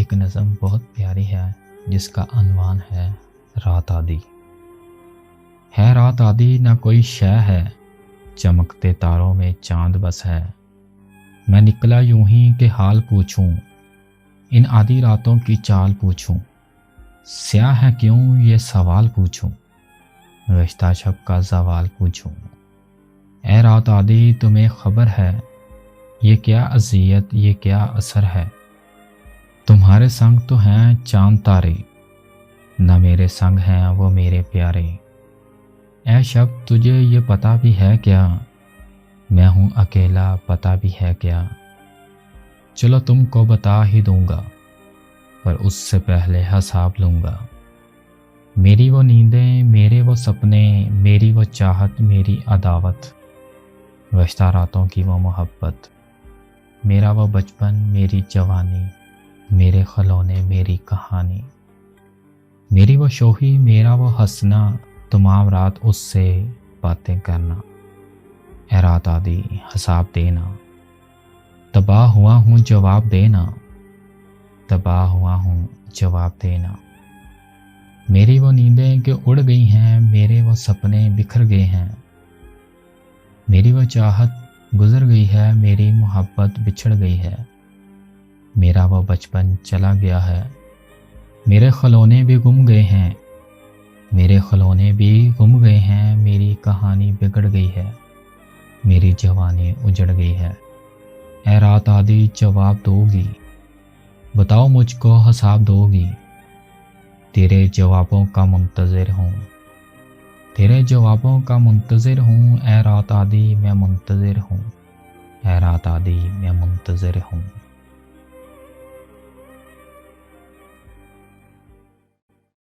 ایک نظم بہت پیاری ہے جس کا عنوان ہے رات آدی۔ ہے رات آدی نہ کوئی شے ہے، چمکتے تاروں میں چاند بس ہے۔ میں نکلا یوں ہی کہ حال پوچھوں، ان آدھی راتوں کی چال پوچھوں۔ سیاہ ہے کیوں یہ سوال پوچھوں، گزشتہ شب کا زوال پوچھوں۔ اے رات آدی تمہیں خبر ہے، یہ کیا اذیت یہ کیا اثر ہے۔ تمہارے سنگ تو ہیں چاند تارے، نہ میرے سنگ ہیں وہ میرے پیارے۔ اے شب تجھے یہ پتہ بھی ہے کیا، میں ہوں اکیلا پتہ بھی ہے کیا۔ چلو تم کو بتا ہی دوں گا، پر اس سے پہلے حساب لوں گا۔ میری وہ نیندیں میرے وہ سپنے، میری وہ چاہت میری عداوت، گزشتہ راتوں کی وہ محبت، میرا وہ بچپن میری جوانی، میرے خلونے میری کہانی۔ میری وہ شوخی میرا وہ ہنسنا، تمام رات اس سے باتیں کرنا۔ اے رات آدی حساب دینا، تباہ ہوا ہوں جواب دینا، تباہ ہوا ہوں جواب دینا۔ میری وہ نیندیں کہ اڑ گئی ہیں، میرے وہ سپنے بکھر گئے ہیں۔ میری وہ چاہت گزر گئی ہے، میری محبت بچھڑ گئی ہے۔ میرا وہ بچپن چلا گیا ہے، میرے خلونے بھی گم گئے ہیں، میرے خلونے بھی گم گئے ہیں۔ میری کہانی بگڑ گئی ہے، میری جوانی اجڑ گئی ہے۔ اے رات آدی جواب دو گی، بتاؤ مجھ کو حساب دو گی۔ تیرے جوابوں کا منتظر ہوں، تیرے جوابوں کا منتظر ہوں۔ اے رات آدی میں منتظر ہوں، اے رات آدی میں منتظر ہوں۔